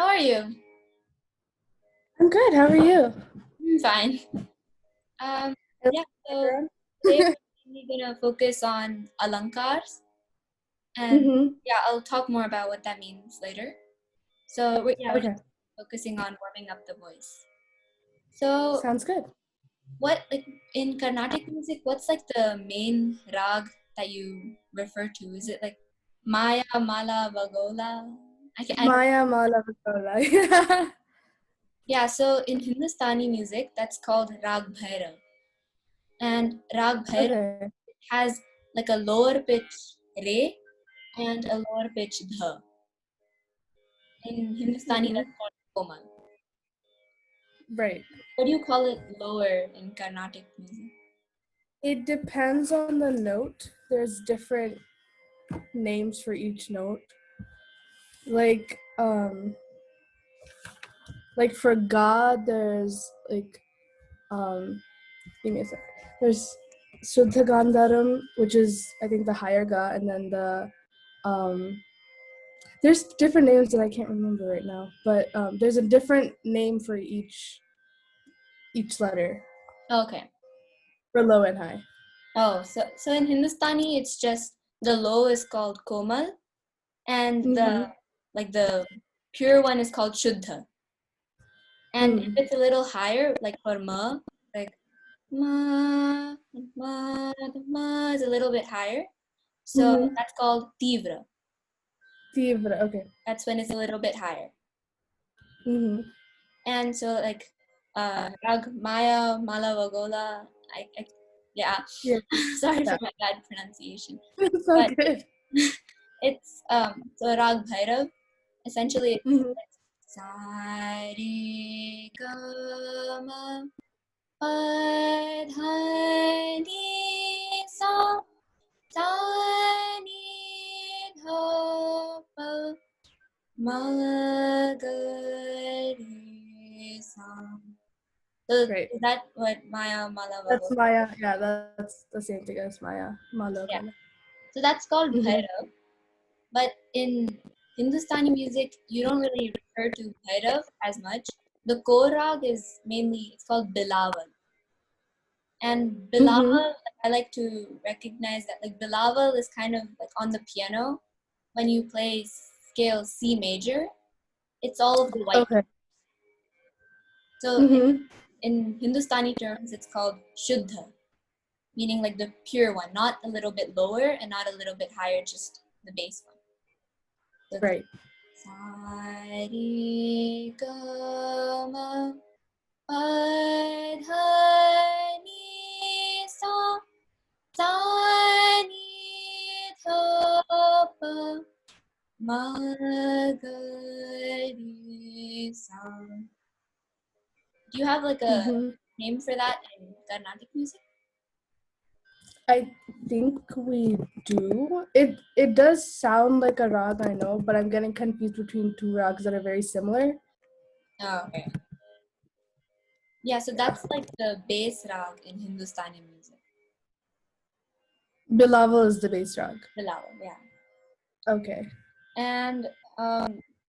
How are you? I'm good. How are you? Fine. Um, Hello, yeah, so everyone. today we're mainly gonna focus on alankars, and Mm-hmm. yeah, I'll talk more about what that means later. So we're Okay. just focusing on warming up the voice. So Sounds good. what, like, in Carnatic music, what's like the main rag that you refer to? Is it like Maya, Mala, Vagola? I don't. Maya Malavatola. Yeah. Yeah, so in Hindustani music, that's called Rag Bhairav. And Rag Bhairav Okay. has like a lower pitch re and a lower pitch dha. In Hindustani, Mm-hmm. that's called komal. Right. What do you call it lower in Carnatic music? It depends on the note. There's different names for each note. Like like for God, there's like give me a sec. There's Shuddha Gandharam, which is I think the higher Ga, and then the um there's different names that I can't remember right now, but there's a different name for each letter Okay. for low and high. Oh, so in Hindustani, it's just the low is called komal and Mm-hmm. the pure one is called shuddha. And if Mm. it's a little higher, like for ma, like ma, ma is a little bit higher. So Mm-hmm. that's called tivra. Tivra. Okay. That's when it's a little bit higher. Mm-hmm. And so like Rag Maya Malavagola, I yeah, Yeah. sorry for Yeah. my bad pronunciation. It's all But good. it's so Rag Bhairav, essentially Mm-hmm. it's Sari Gama Padhani Sa Sa Ni Dha Pa Ma Ga Re Sa. So Right. is that what Maya That's Malavagola? Maya. Yeah, that's the same thing as Maya. Yeah. Malagala. So that's called Mm-hmm. Bhairav. But in Hindustani music, you don't really refer to Bhairav as much. The core rag is mainly, it's called Bilaval. And Mm-hmm. Bilaval, I like to recognize that like Bilaval is kind of like on the piano when you play scale C major, it's all of the white. Okay. So Mm-hmm. in Hindustani terms, it's called Shuddha, meaning like the pure one, not a little bit lower and not a little bit higher, just the bass one. So it's Right. Sari Gama Padhani Sa Sa Ni Dha Pa Ma Ga Re Sa. Do you have like a Mm-hmm. name for that in Carnatic music? I think we do. It does sound like a rag, I know, but I'm getting confused between two rags that are very similar. Oh, okay. Yeah, so that's like the bass rag in Hindustani music. Bilaval is the bass rag. Bilawal, yeah. Okay. And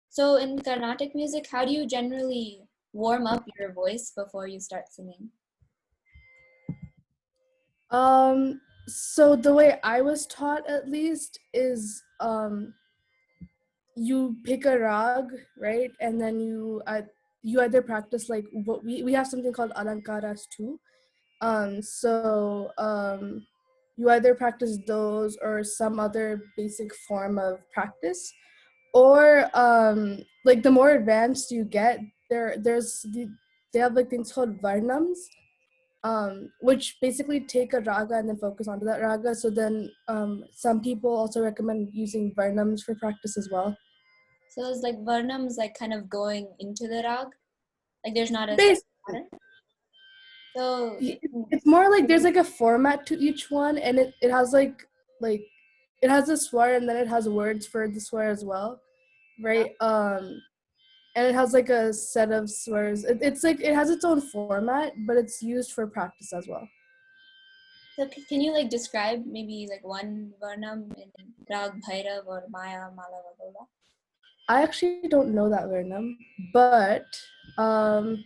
so in Carnatic music, how do you generally warm up your voice before you start singing? So the way I was taught at least is you pick a rag, right? And then you either practice like what we have something called alankaras too. So you either practice those or some other basic form of practice, or like the more advanced you get, they have like things called varnams, which basically take a raga and then focus onto that raga. So then some people also recommend using varnams for practice as well. So it's like Varnam's like kind of going into the rag. Like there's not a set Basically, pattern. So it's more like there's like a format to each one, and it has like it has a swear and then it has words for the swear as well, right? And it has like a set of swears. It's like it has its own format, but it's used for practice as well. can you like describe maybe like one Varnam in Rag Bhairav or Maya Malavagola? I actually don't know that Varnam, but um,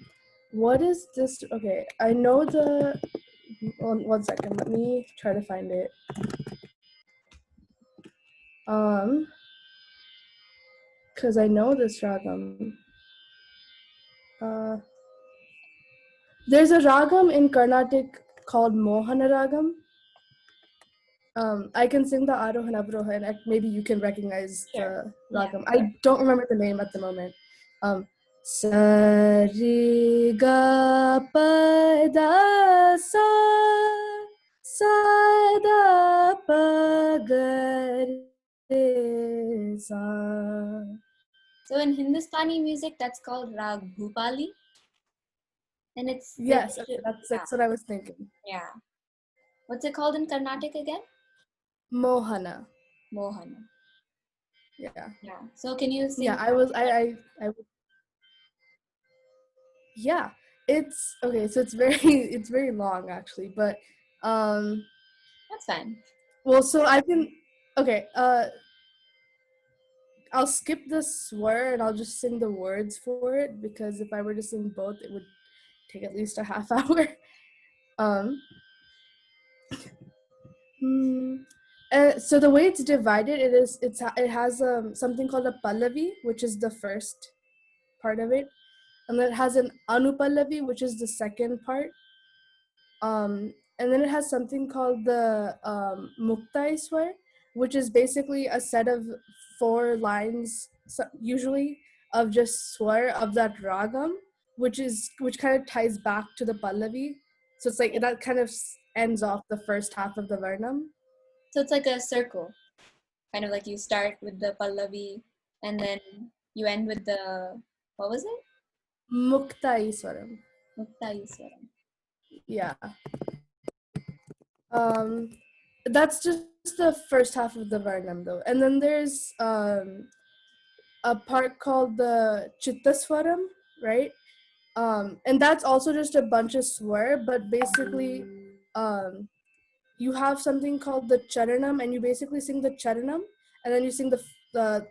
what is this? Okay, I know the. One second, let me try to find it. Um, because I know this ragam. Uh, there's a ragam in Carnatic called Mohana ragam. I can sing the Arohana Avroha, and maybe you can recognize Sure. the Yeah. ragam. I don't remember the name at the moment. Sa ri ga pa da sa sa da pa ga re sa. So in Hindustani music, that's called Rag Bhupali, and it's Yes, okay, yeah, that's what I was thinking. yeah. What's it called in Carnatic again? Mohana. Mohan. Yeah, Yeah. So can you yeah. sing? Yeah, it's okay. So it's very it's very long actually, but um, That's fine. well, so I can okay. I'll skip the swear and I'll just sing the words for it because if I were to sing both, it would take at least a half hour. Um, hmm, so the way it's divided, it has something called a pallavi, which is the first part of it, and then it has an anupallavi, which is the second part. And then it has something called the Mukta Iswar, which is basically a set of 4 lines, usually of just swar of that ragam, which kind of ties back to the Pallavi. So it's like that kind of ends off the first half of the Varnam. So it's like a circle, kind of like you start with the Pallavi, and then you end with the what was it? Mukta Iswaram. Mukta Iswaram. Yeah. Um, that's just the first half of the Varnam though. And then there's a part called the Chittaswaram, right? And that's also just a bunch of swar, but basically, um, you have something called the Charanam, and you basically sing the Charanam, and then you sing the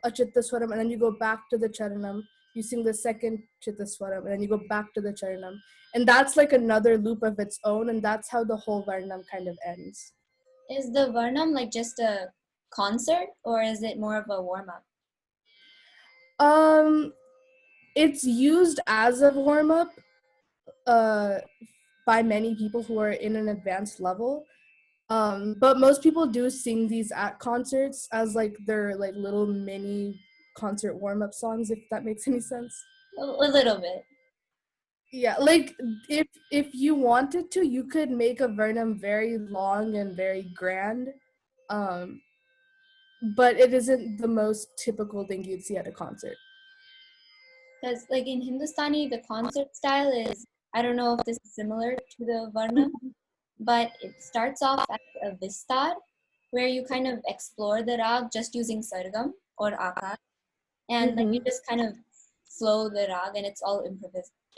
Achittaswaram, and then you go back to the Charanam. You sing the second Chittaswaram, and then you go back to the Charanam, and that's like another loop of its own, and that's how the whole Varnam kind of ends. Is the Varnam like just a concert, or is it more of a warm up? Um, it's used as a warm up, uh, by many people who are in an advanced level. But most people do sing these at concerts as like their like little mini concert warm-up songs, if that makes any sense. A little bit. Yeah, like if you wanted to, you could make a Vernum very long and very grand. Um, but it isn't the most typical thing you'd see at a concert. Because like in Hindustani, the concert style is, I don't know if this is similar to the Varnam, but it starts off as a Vistar, where you kind of explore the rag just using sargam or akar, and like you Mm-hmm. just kind of flow the rag, and it's all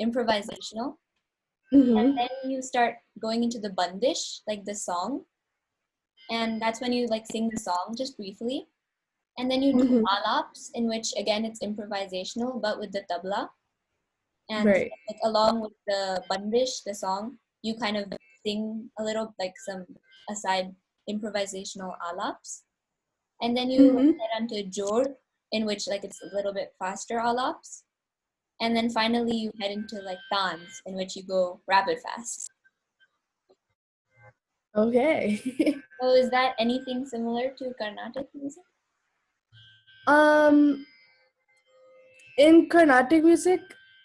improvisational. And Mm-hmm. then you start going into the bandish, like the song, and that's when you like sing the song just briefly. And then you do Mm-hmm. alaps, in which again it's improvisational, but with the tabla. And Right. like along with the bandish, the song, you kind of sing a little, like some aside improvisational alaps. And then you Mm-hmm. head onto jor, in which like it's a little bit faster alaps. And then finally you head into like dance, in which you go rapid fast. Okay. So is that anything similar to Carnatic music? um in Carnatic music,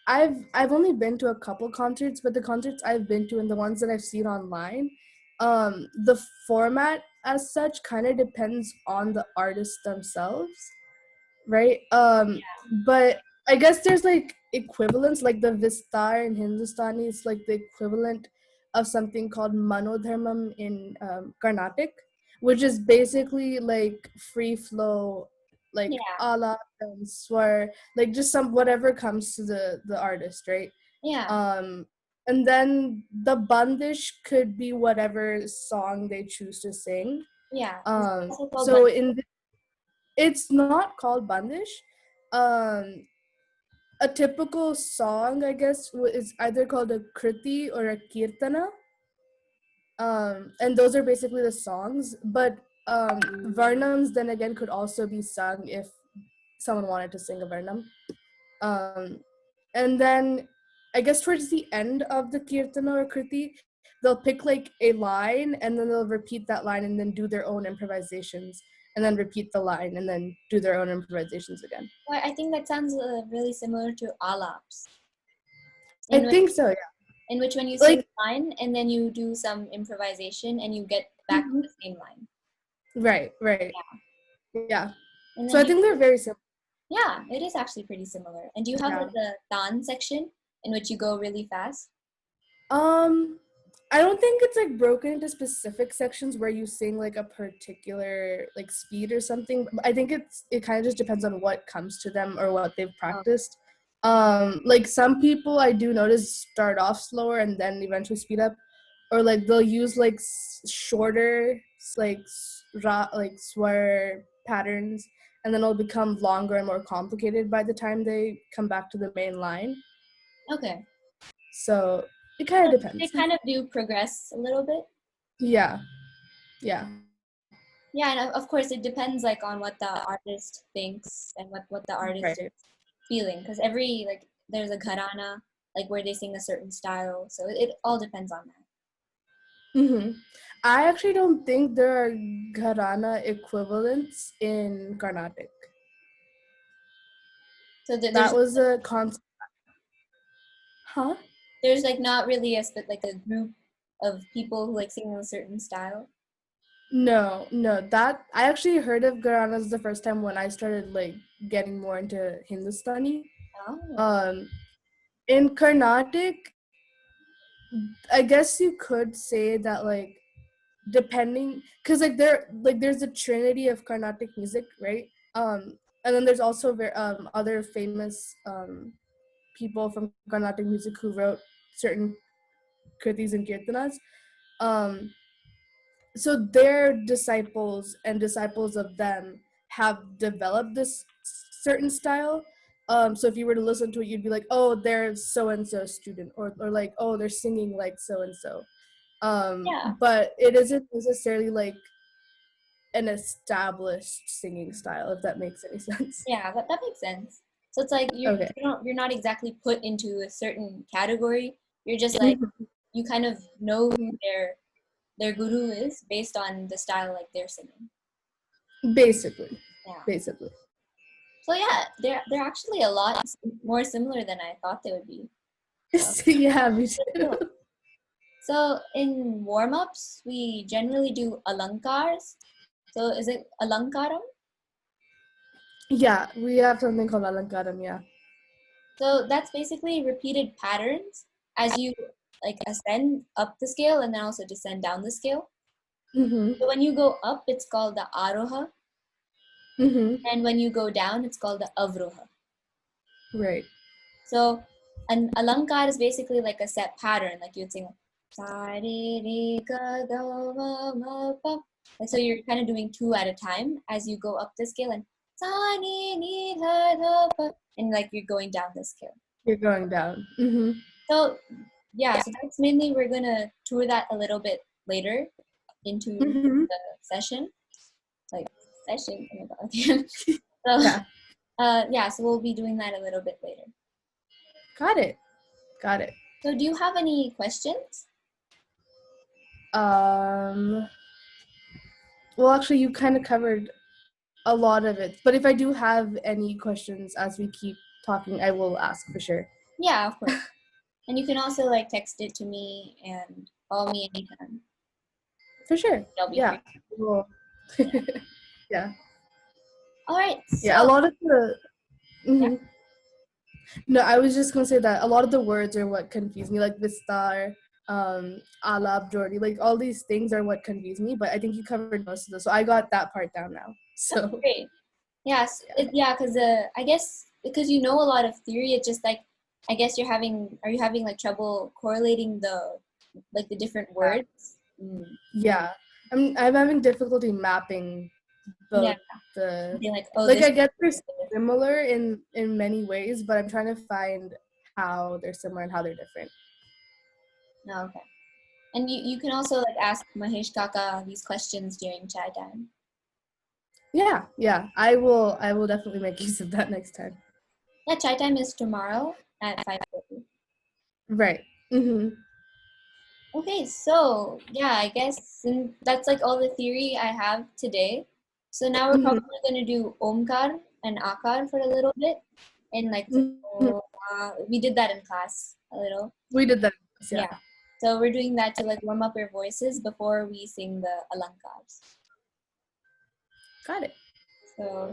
I've only been to a couple concerts, but the concerts I've been to and the ones that I've seen online, the format as such kind of depends on the artists themselves, right? But I guess there's like equivalents, like the Vistar in Hindustani is like the equivalent of something called Manodharmam in Carnatic, which is basically like free flow, like Yeah, ala and swar, like just some whatever comes to the artist, right? yeah, Um, and then the bandish could be whatever song they choose to sing. yeah. Is it also called So Band? in it's not called bandish. um a typical song, I guess, is either called a kriti or a kirtana. And those are basically the songs, but varnams then again could also be sung if someone wanted to sing a varnam. um, and then I guess towards the end of the kirtana or kriti, they'll pick like a line and then they'll repeat that line and then do their own improvisations and then repeat the line and then do their own improvisations again. Well, I think that sounds really similar to alaps, I in which, think so, yeah. when you sing Like, a line and then you do some improvisation and you get back to the same line. right, Yeah. yeah. And So then I do think they're very similar. yeah, it is actually pretty similar. And do you have Yeah. like the tan section in which you go really fast? Um, I don't think it's like broken into specific sections where you sing like a particular like speed or something. I think it kind of just depends on what comes to them or what they've Oh, practiced. Like some people I do notice start off slower and then eventually speed up, or like they'll use like shorter like like swear patterns, and then it'll become longer and more complicated by the time they come back to the main line. okay. So it kind So of they depends. kind of do progress a little bit. Yeah, yeah, Yeah, and of course it depends like on what the artist thinks and what the artist is right. feeling, because every like there's a gharana like where they sing a certain style, so it all depends on that. hmm I actually don't think there are Gharana equivalents in Carnatic. So That was a concept. Huh? there's like not really like a group of people who like sing a certain style. No, no. That I actually heard of Gharanas the first time when I started like getting more into Hindustani. Oh, Um, in Carnatic, I guess you could say that like depending, because there's a trinity of Carnatic music, right? And then there's also other famous people from Carnatic music who wrote certain kritis and kirtanas. Um, so their disciples and disciples of them have developed this certain style. So if you were to listen to it, you'd be like, oh, they're so and so student, or like, oh, they're singing like so and so. yeah, But it isn't necessarily like an established singing style, if that makes any sense. yeah, that makes sense. So it's like Okay. you're not exactly put into a certain category. You're just like Mhm. you kind of know who their guru is based on the style like they're singing. Basically, Yeah. basically. So yeah, they're actually a lot more similar than I thought they would be. So, Yeah, me pretty too. cool. So in warm-ups, we generally do alankars. So is it alankaram? Yeah, we have something called alankaram. Yeah. So that's basically repeated patterns as you like ascend up the scale and then also descend down the scale. Mm-hmm. So when you go up, it's called the aroha, Mm-hmm. and when you go down, it's called the avroha. Right. So an alankar is basically like a set pattern, like you'd sing sa re re ga ga ma ma pa. And so you're kind of doing two at a time as you go up the scale, and sa ni ni da da pa, and like you're going down the scale. You're going down. Mm-hmm. So yeah, so that's mainly we're gonna tour that a little bit later into Mm-hmm. the session, like session. Oh my god. So Yeah. yeah, so we'll be doing that a little bit later. Got it. Got it. So do you have any questions? Um. Well, actually, you kind of covered a lot of it. But if I do have any questions as we keep talking, I will ask for sure. Yeah, of course. And you can also like text it to me and call me anytime. For sure. I'll be Yeah. free. Well. Yeah. Yeah. All right. So Yeah. A lot of the. yeah, Mhm. No, I was just gonna say that a lot of the words are what confuse me, like Vistar, Alab, Jordi, like all these things are what confuse me. But I think you covered most of this, so I got that part down now. that's So great. Yes. yeah, Yeah, because I guess because you know a lot of theory, it's just like I guess you're having are you having like trouble correlating the different yeah, words? Mm. yeah. I'm having difficulty mapping Yeah, the be like, oh, like this. I guess they're similar in many ways, but I'm trying to find how they're similar and how they're different. Oh, okay. And you can also like ask Mahesh Kaka these questions during chai time. Yeah. I will definitely make use of that next time. Yeah, chai time is tomorrow at 5:30. Right. Mm-hmm. Okay, so yeah, I guess that's like all the theory I have today. So now we're Mm-hmm. probably going to do Omkar and Akar for a little bit. And like, Mm-hmm. we did that in class a little. We did that. Yeah. Yeah. So we're doing that to like warm up your voices before we sing the Alankars. Got it. So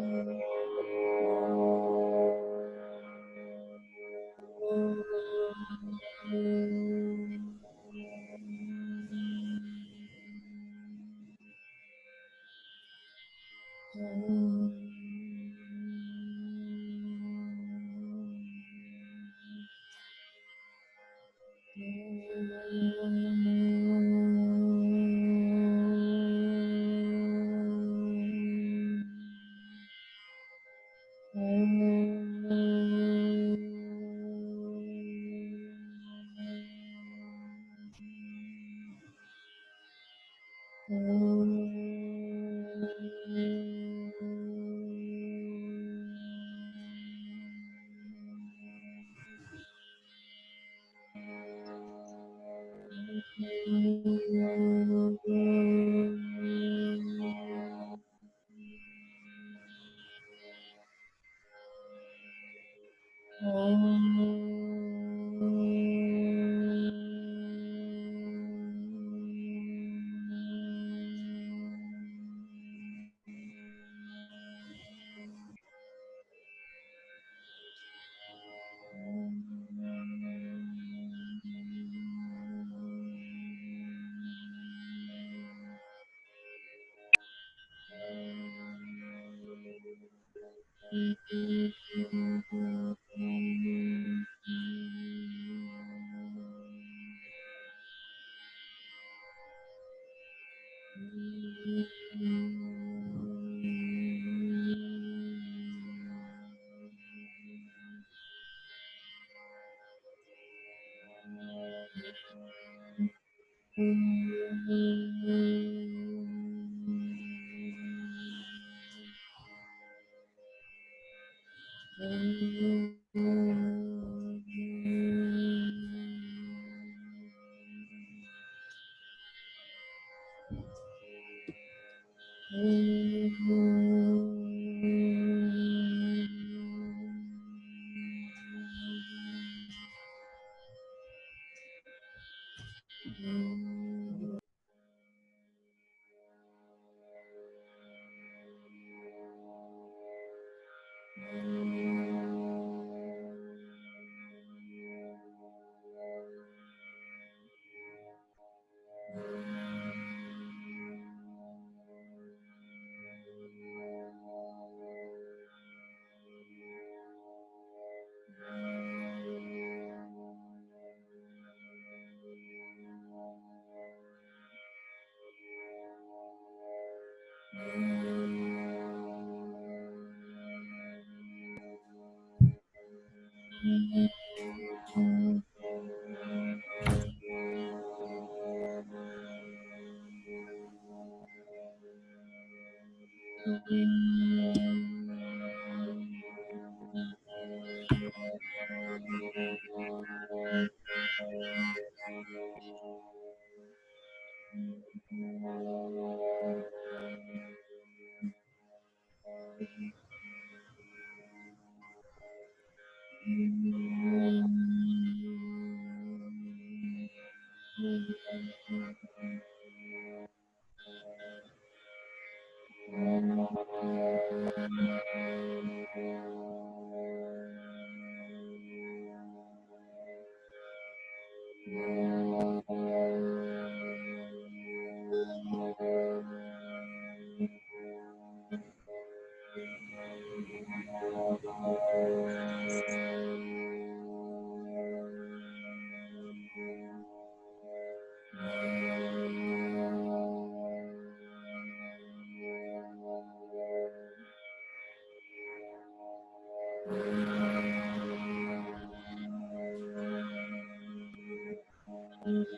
Akar.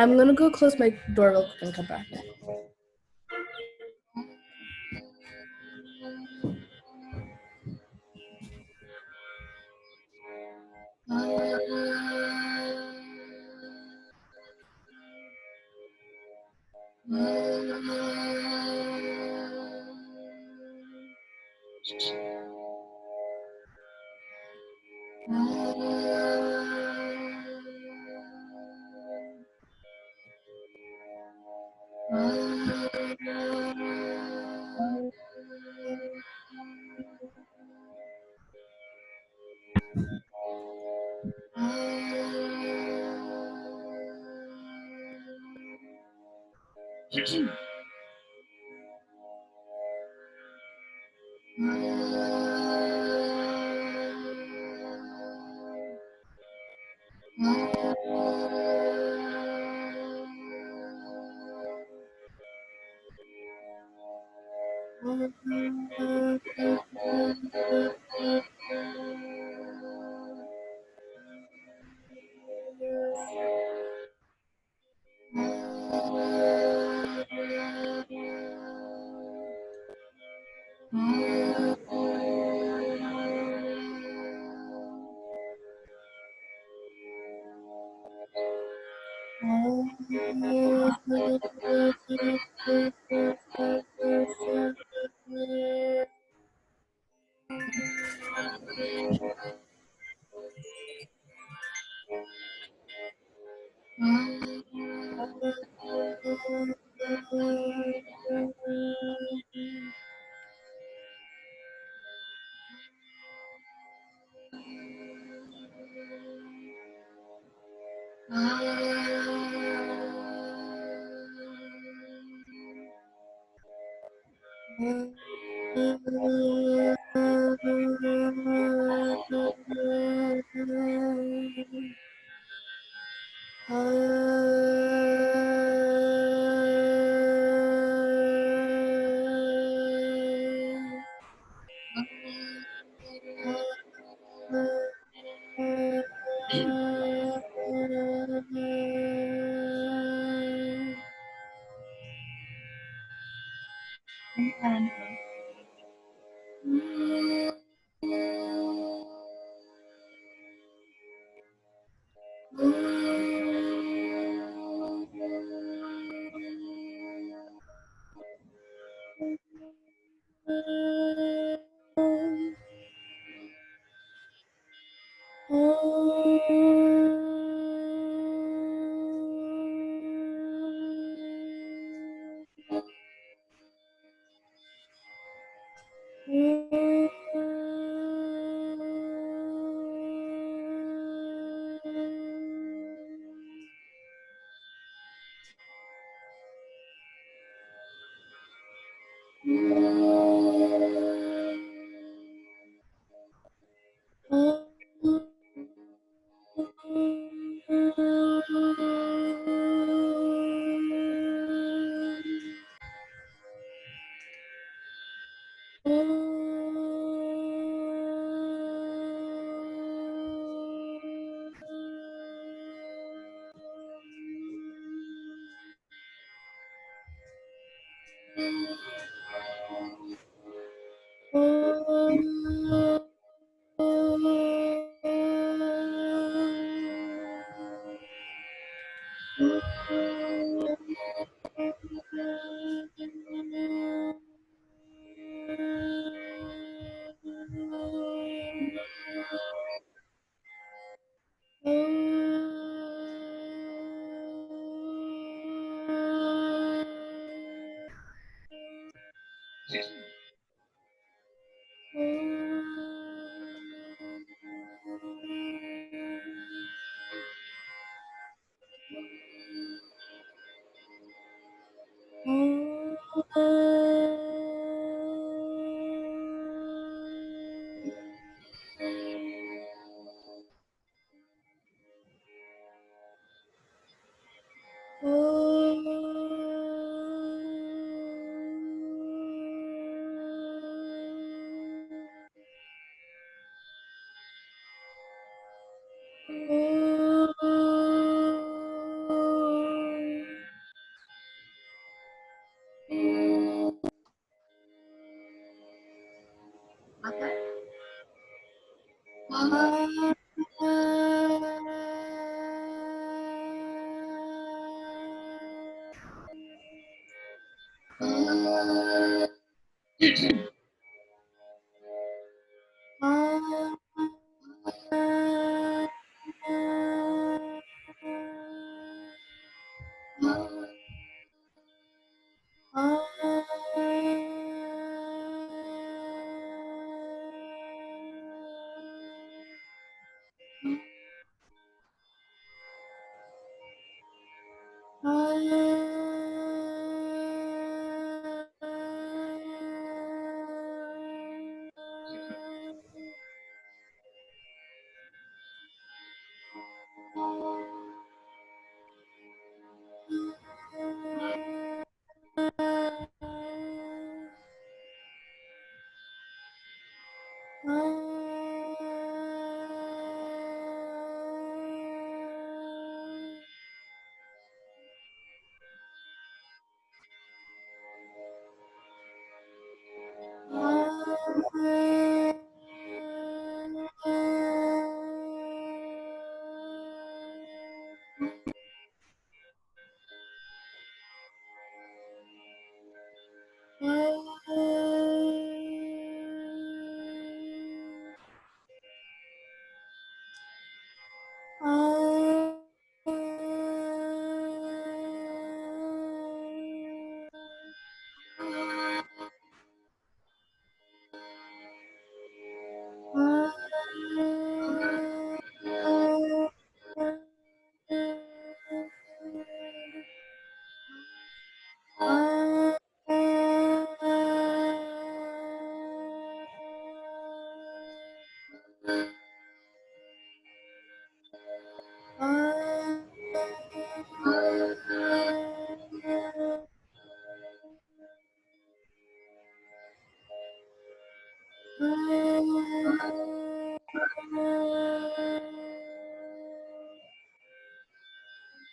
I'm gonna go close my door real quick and come back.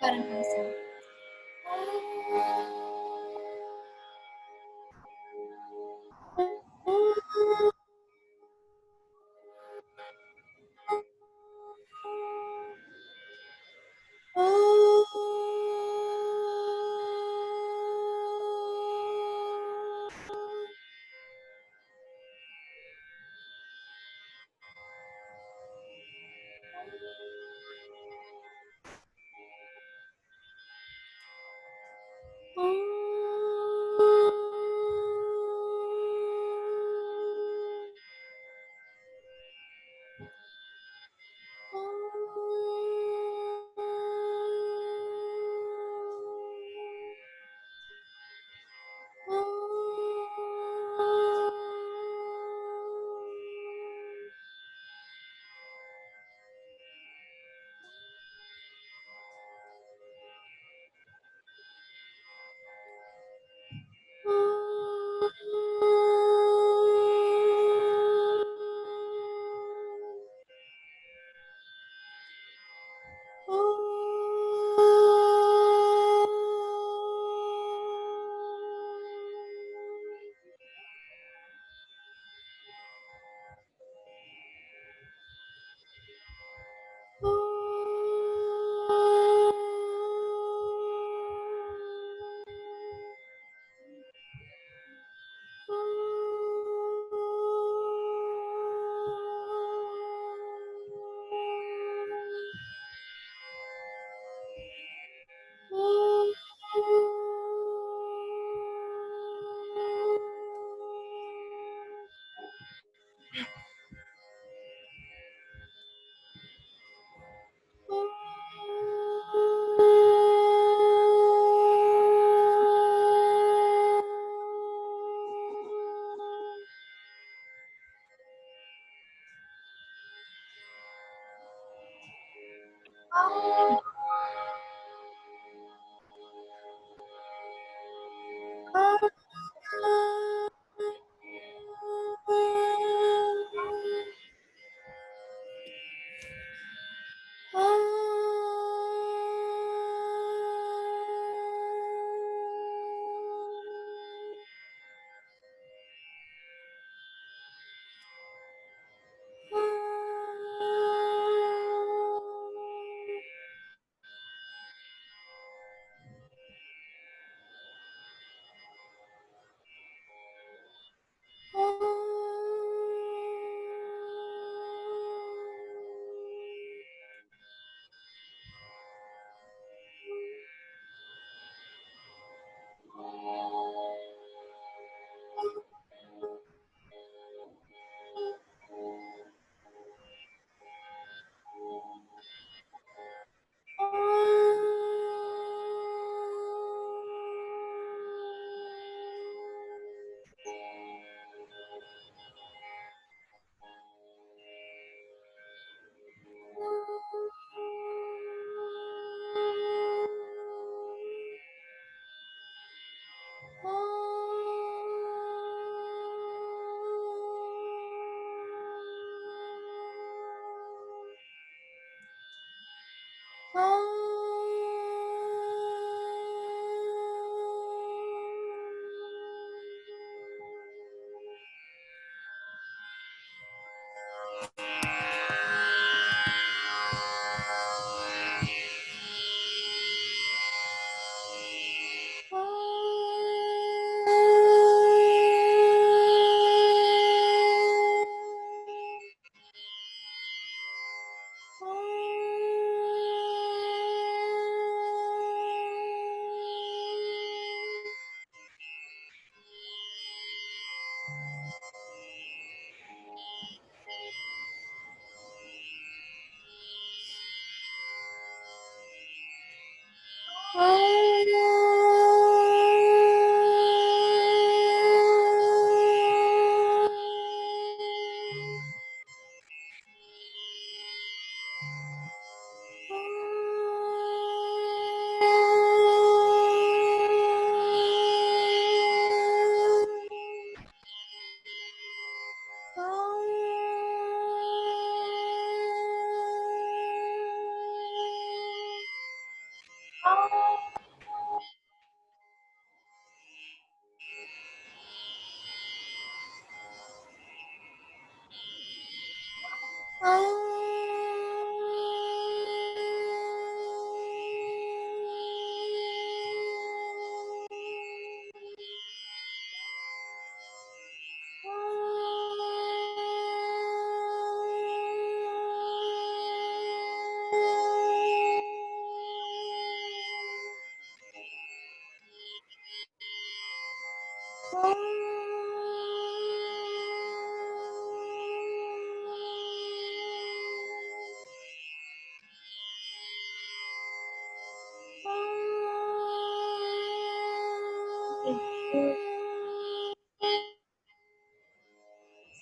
Farhanasa.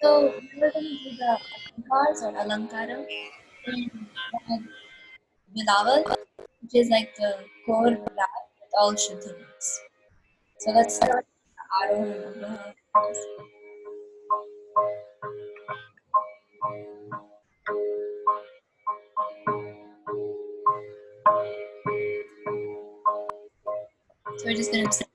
So we're going to do the alankars or alankara in Bilawal, which is like the core rag with all Shuddha notes. So let's start with Arohan Avroha. So we're just going to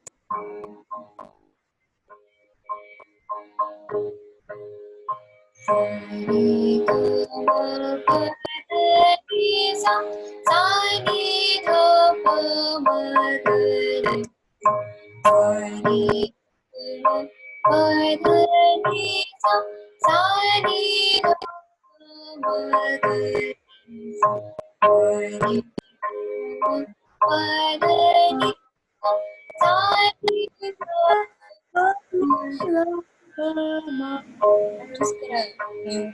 I'm just gonna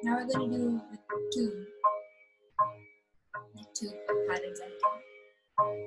Now we're going to do two patterns at a time.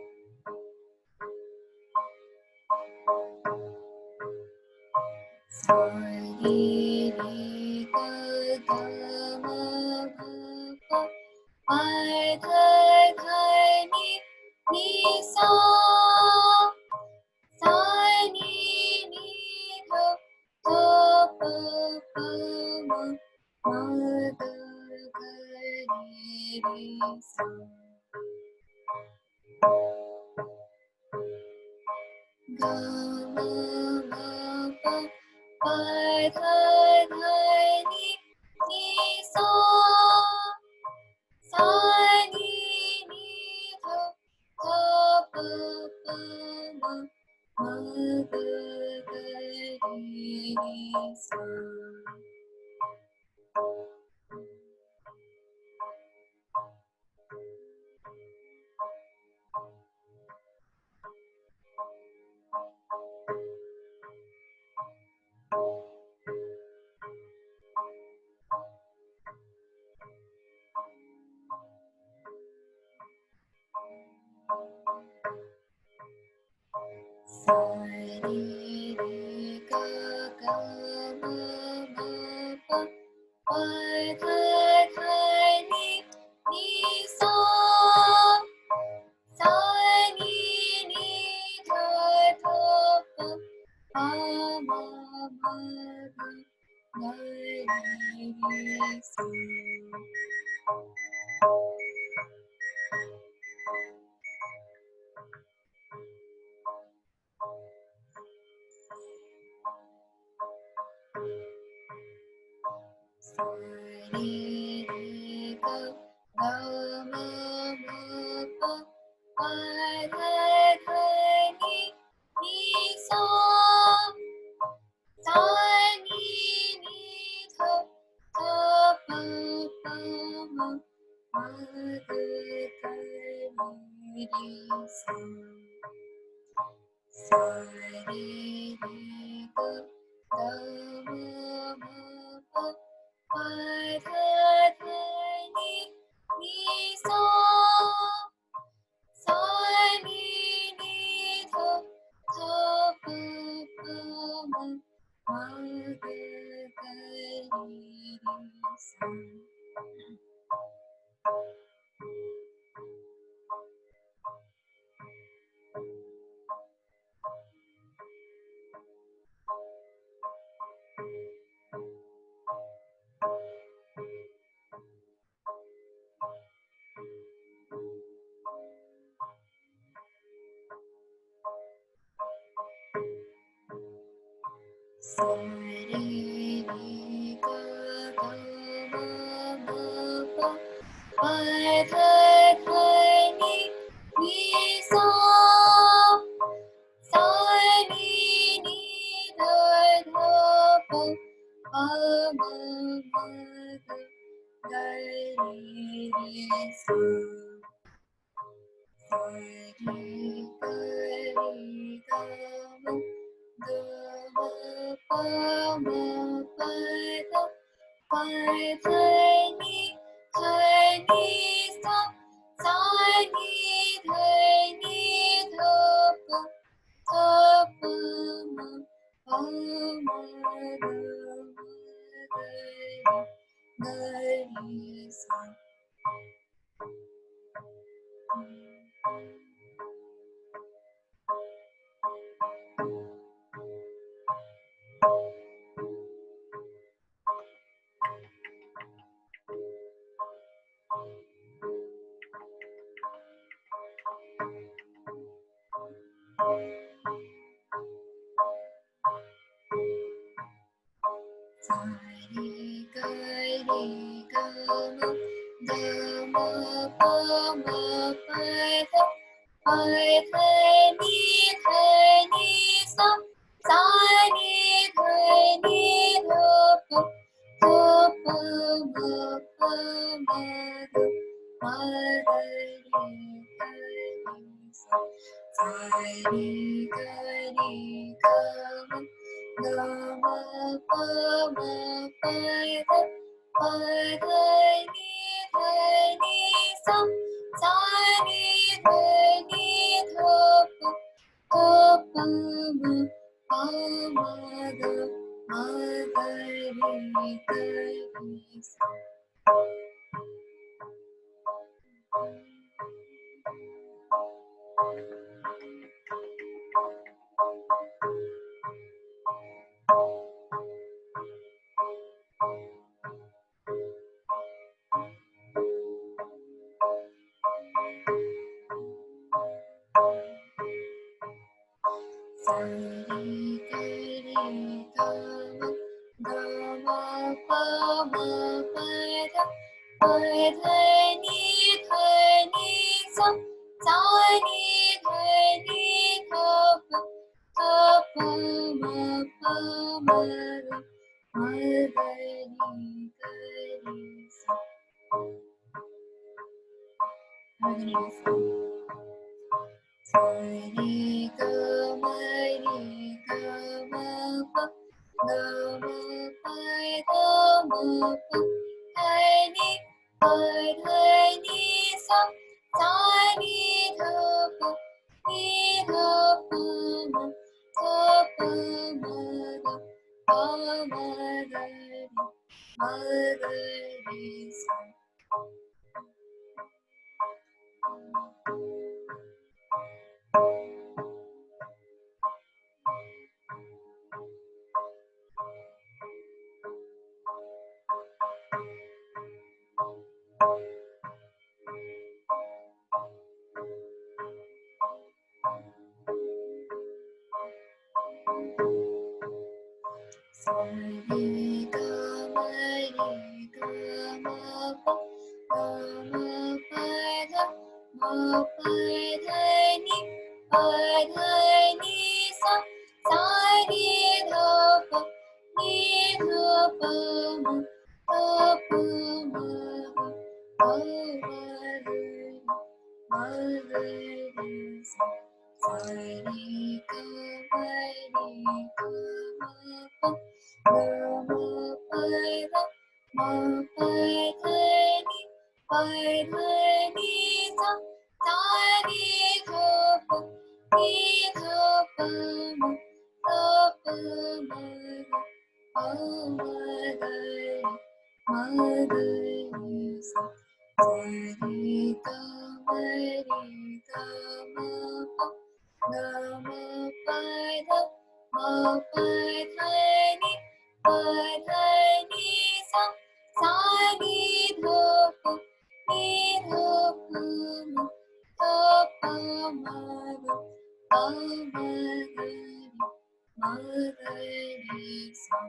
ma ga re sa.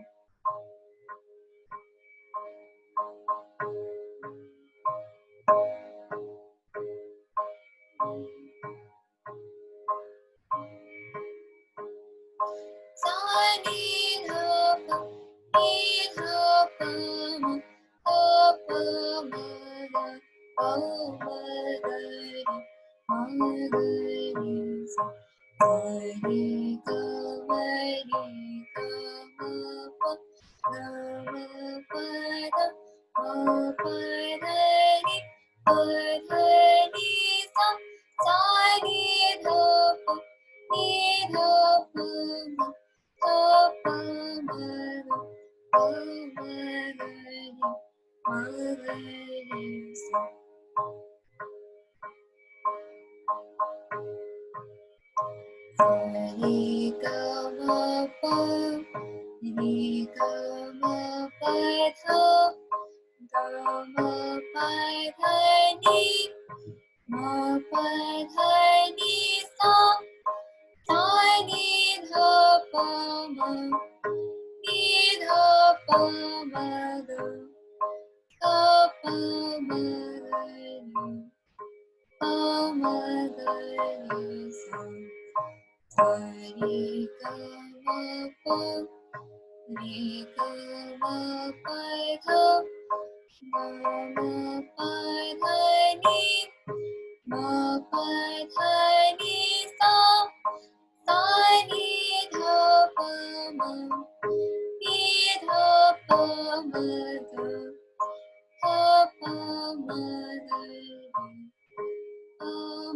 Sa ni dha pa ni dha pa ma pa ma ga pa ma ga re sa. Ga re ga ma re ga ma pa ga ma pa da ma pa da ni pa da ni sa. Sa ni dha pa ni dha pa ma pa pa ma ga pa ma ga re sa. Re ga ma pa re ga ma pa tha ga ma pa tha ni ma pa tha ni sa. Sa ni dha pa ma ni dha pa ma ga pa pa ma ga re pa ma ga re sa. Sa re ga ma pa re ga ma pa tha ga ma pa tha ni ma pa tha ni sa. Sa ni dha pa ma ni dha pa ma ga pa pa ma ga re pa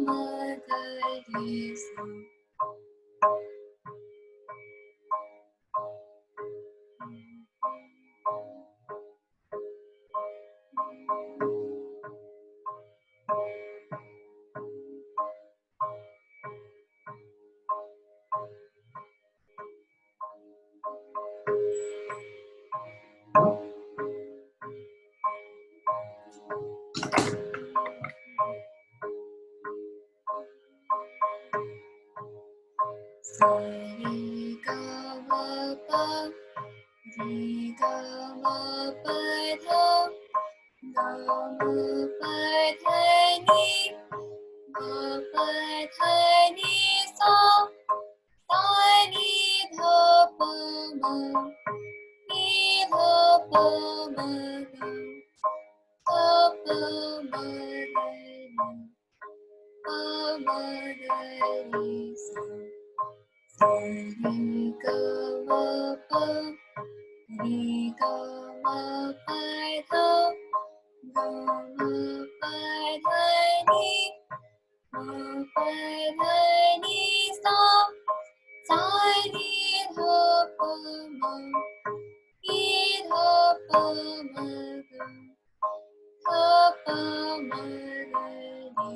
ma ga re sa. Sa re ga ma pa re ga ma pa tha ga ma pa tha ni ma pa tha ni sa. Sa ni dha pa ma ni dha pa ma ga pa pa ma ga re pa ma ga re sa. Sa re ga ma pa re ga ma pa tha ga ma pa tha ni ma pa tha ni sa. Sa ni dha pa ma ni dha pa ma ga pa pa ma ga re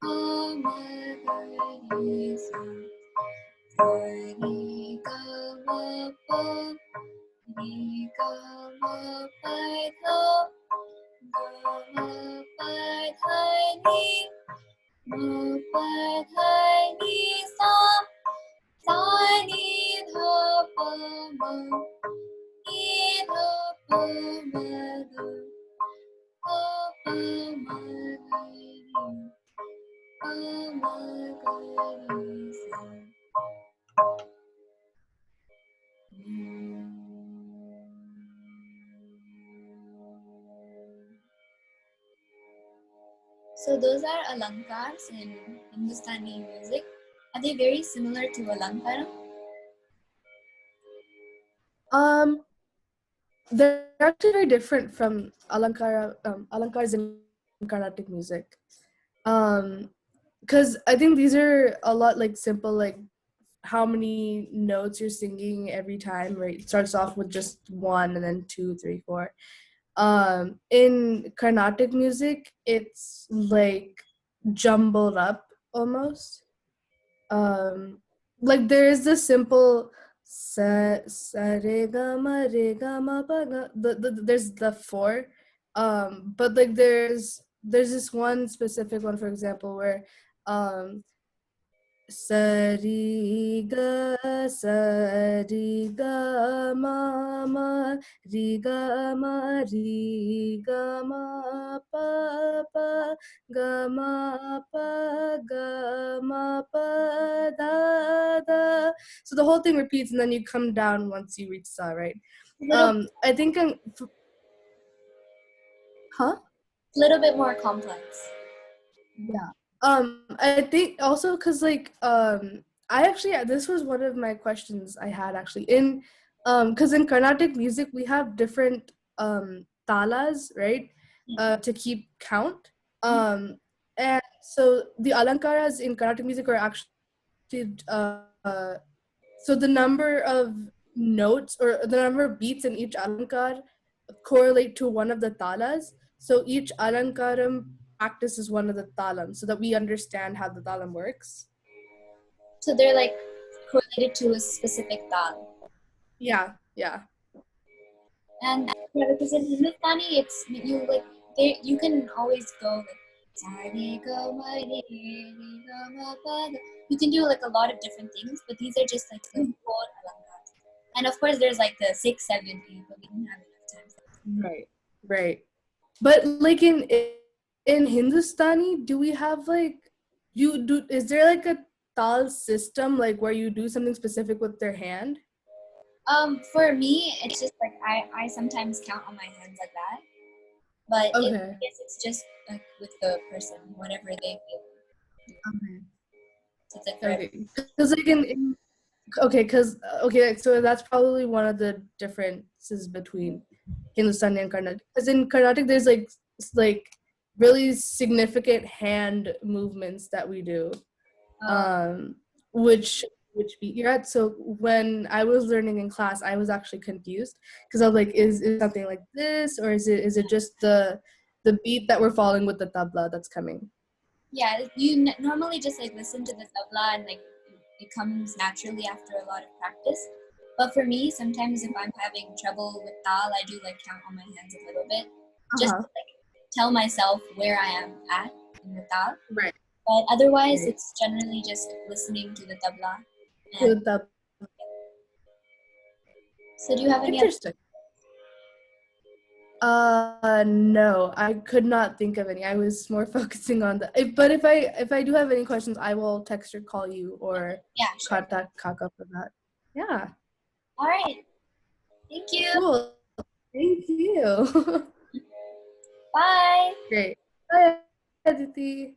pa ma ga re sa. Sa re ga ma pa re ga ma pa tha ga ma pa tha ni ma pa tha ni sa. Sa ni dha pa ma ni dha pa ma ga pa pa ma ga re pa ma ga re sa. So those are alankars in Hindustani music. Are they very similar to alankara? They're actually very different from alankars in Carnatic music. Because I think these are a lot like simple, like how many notes you're singing every time, right? It starts off with just one and then two, three, four. In Carnatic music, it's like jumbled up almost. Like there is this simple sa re ga ma pa ga. There's the four, but like there's this one specific one, for example, where Sari ga ma ma ri ga ma pa da. So the whole thing repeats, and then you come down once you reach sa, right? A little, I think huh? little bit more complex. Yeah. I think also because like I actually this was one of my questions I had actually in because in Carnatic music we have different talas, right? To keep count. And so the alankaras in Carnatic music are actually so the number of notes or the number of beats in each alankar correlate to one of the talas. So each alankaram practices one of the talam so that we understand how the talam works. So they're like correlated to a specific tal. Yeah, yeah. And yeah, because in Hindustani, it's you like they you can always go like "Sare ga ma re ga ma pa da." You can do like a lot of different things, but these are just like the four alangas. And of course, there's like the 6, 7, 8, but we don't have enough time for that. Right, right. But like in Hindustani, do we have like you do? Is there like a tal system like where you do something specific with their hand? For me, it's just like I sometimes count on my hands like that, but it Okay. guess it's just like with the person, whatever they feel. Okay. So it's like for everyone. Okay. Because like okay, so that's probably one of the differences between Hindustani and Carnatic. Because in Carnatic, there's like really significant hand movements that we do, Oh, um, which beat you're at. So when I was learning in class, I was actually confused because I was like, is something like this, or is it just the beat that we're following with the tabla that's coming? yeah, you normally just like listen to the tabla and like it comes naturally after a lot of practice. But for me, sometimes if I'm having trouble with tal, I do like count on my hands a little bit, just to Uh-huh. like tell myself where I am at in the tal. Right. But otherwise, Right. it's generally just listening to the tabla. To And the so, do you have any other? Interesting. No, I could not think of any. I was more focusing on but if I do have any questions, I will text or call you or Yeah, sure. contact Kaka for that. Yeah, All right. Thank you. cool. Thank you. Bye. Great. Bye, Aditi.